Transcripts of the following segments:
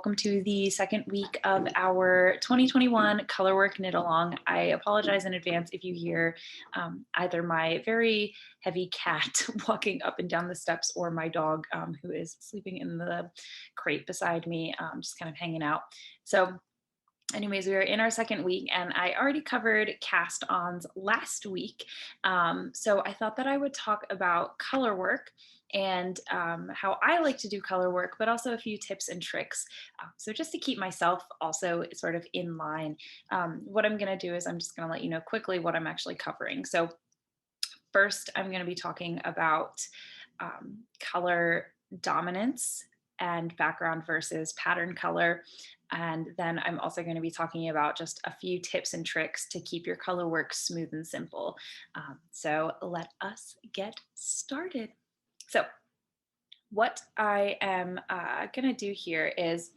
Welcome to the second week of our 2021 Colorwork Knit Along. I apologize in advance if you hear either my very heavy cat walking up and down the steps or my dog who is sleeping in the crate beside me, just kind of hanging out. So anyways, we are in our second week and I already covered cast-ons last week. So I thought that I would talk about color work and how I like to do color work, but also a few tips and tricks. So just to keep myself also sort of in line, what I'm gonna do is I'm just gonna let you know quickly what I'm actually covering. So first, I'm gonna be talking about color dominance and background versus pattern color. And then I'm also going to be talking about just a few tips and tricks to keep your color work smooth and simple. So let us get started. So what I am going to do here is,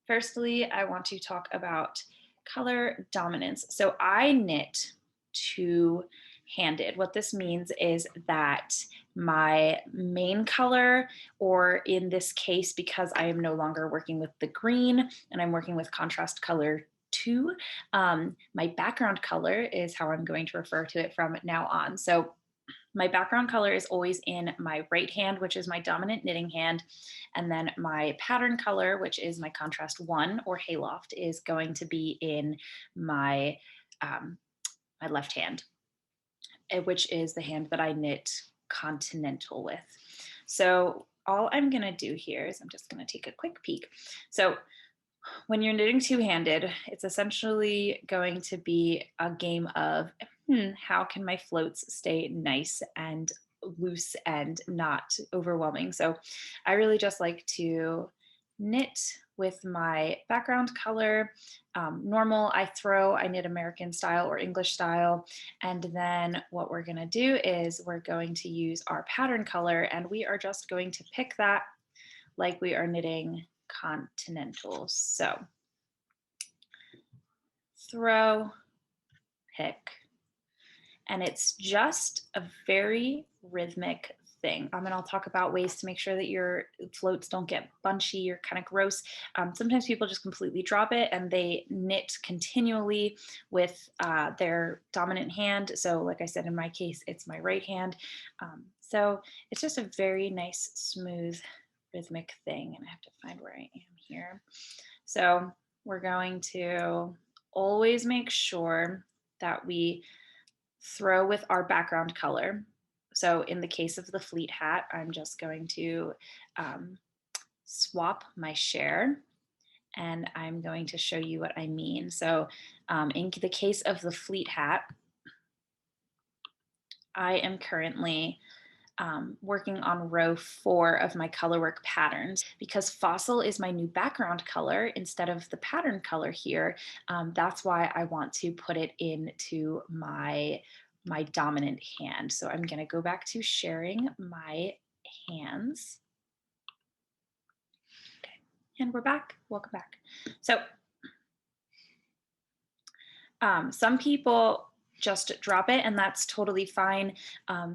firstly, I want to talk about color dominance. So I knit two-handed. What this means is that my main color, or in this case, because I am no longer working with the green and I'm working with contrast color 2, my background color is how I'm going to refer to it from now on. So my background color is always in my right hand, which is my dominant knitting hand. And then my pattern color, which is my contrast 1 or hayloft, is going to be in my, my left hand, which is the hand that I knit continental with. So all I'm going to do here is I'm just going to take a quick peek. So when you're knitting two-handed, it's essentially going to be a game of how can my floats stay nice and loose and not overwhelming. So I really just like to knit with my background color. Normal, I knit American style or English style. And then what we're gonna do is we're going to use our pattern color and we are just going to pick that like we are knitting continental. So throw, pick, and it's just a very rhythmic thing. And I'll talk about ways to make sure that your floats don't get bunchy or kind of gross. Sometimes people just completely drop it and they knit continually with their dominant hand. So like I said, in my case, it's my right hand. So it's just a very nice, smooth, rhythmic thing. And I have to find where I am here. So we're going to always make sure that we throw with our background color. So in the case of the fleet hat, I'm just going to swap my share and I'm going to show you what I mean. So in the case of the fleet hat, I am currently working on row 4 of my colorwork patterns. Because fossil is my new background color instead of the pattern color here, that's why I want to put it into my dominant hand. So I'm going to go back to sharing my hands. Okay, and we're back. Welcome back. So some people just drop it and that's totally fine.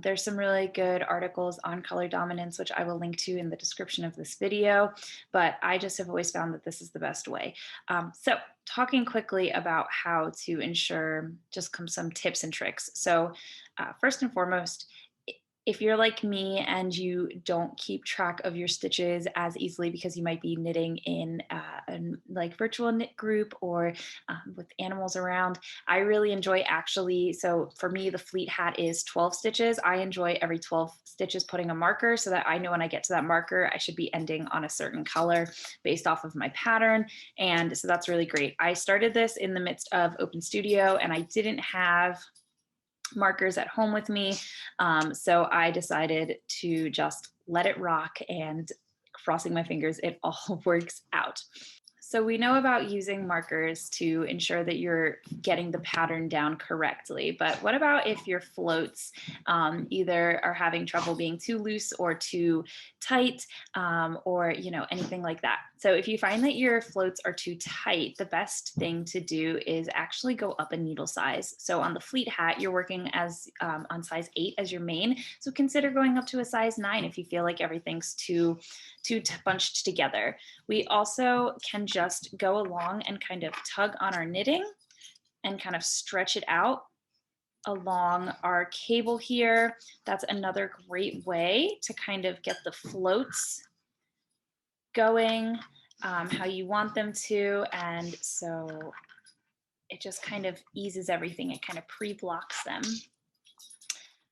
There's some really good articles on color dominance, which I will link to in the description of this video, but I just have always found that this is the best way. So talking quickly about how to ensure just some tips and tricks. So first and foremost, if you're like me and you don't keep track of your stitches as easily because you might be knitting in like virtual knit group or with animals around, I really enjoy so for me, the fleet hat is 12 stitches. I enjoy every 12 stitches putting a marker so that I know when I get to that marker, I should be ending on a certain color based off of my pattern. And so that's really great. I started this in the midst of Open Studio and I didn't have markers at home with me. So I decided to just let it rock and crossing my fingers, it all works out. So we know about using markers to ensure that you're getting the pattern down correctly, but what about if your floats either are having trouble being too loose or too tight or anything like that? So if you find that your floats are too tight, the best thing to do is actually go up a needle size. So on the fleet hat, you're working as on size 8 as your main. So consider going up to a size 9 if you feel like everything's too bunched together. We also can just go along and kind of tug on our knitting and kind of stretch it out along our cable here. That's another great way to kind of get the floats going how you want them to. And so it just kind of eases everything. It kind of pre-blocks them.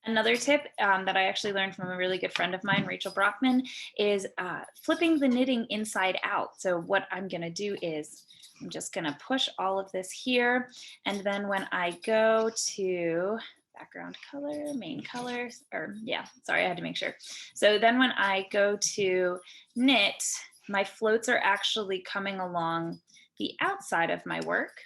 Another tip that I actually learned from a really good friend of mine, Rachel Brockman, is flipping the knitting inside out. So what I'm gonna do is I'm just gonna push all of this here. And then when I go to background color, main color, or yeah, sorry, I had to make sure. So then when I go to knit, my floats are actually coming along the outside of my work.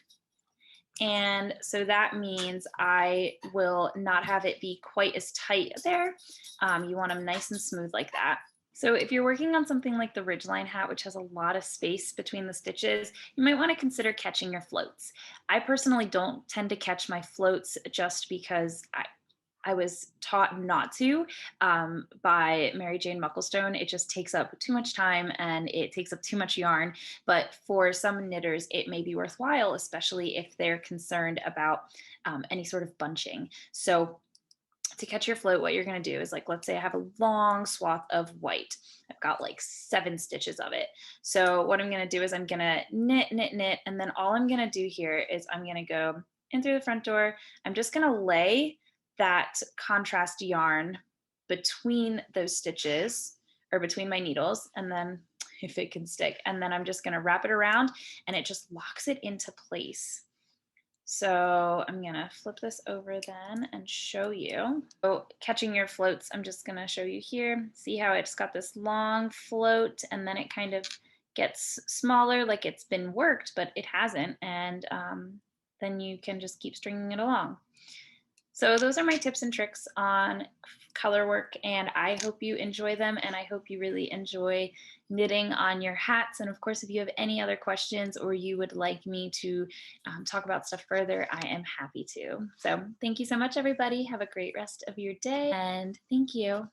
And so that means I will not have it be quite as tight there. You want them nice and smooth like that. So if you're working on something like the ridgeline hat, which has a lot of space between the stitches, you might want to consider catching your floats. I personally don't tend to catch my floats just because I was taught not to by Mary Jane Mucklestone. It just takes up too much time and it takes up too much yarn. But for some knitters, it may be worthwhile, especially if they're concerned about any sort of bunching. So to catch your float, what you're going to do is, like, let's say I have a long swath of white. I've got like 7 stitches of it. So what I'm going to do is I'm going to knit, knit, knit. And then all I'm going to do here is I'm going to go in through the front door. I'm just going to lay that contrast yarn between those stitches or between my needles, and then if it can stick, and then I'm just going to wrap it around and it just locks it into place. So I'm gonna flip this over then and show you. So catching your floats, I'm just gonna show you here. See how it's got this long float and then it kind of gets smaller, like it's been worked, but it hasn't. And then you can just keep stringing it along. So those are my tips and tricks on color work, and I hope you enjoy them, and I hope you really enjoy knitting on your hats. And of course, if you have any other questions or you would like me to talk about stuff further, I am happy to. So thank you so much, everybody. Have a great rest of your day, and thank you.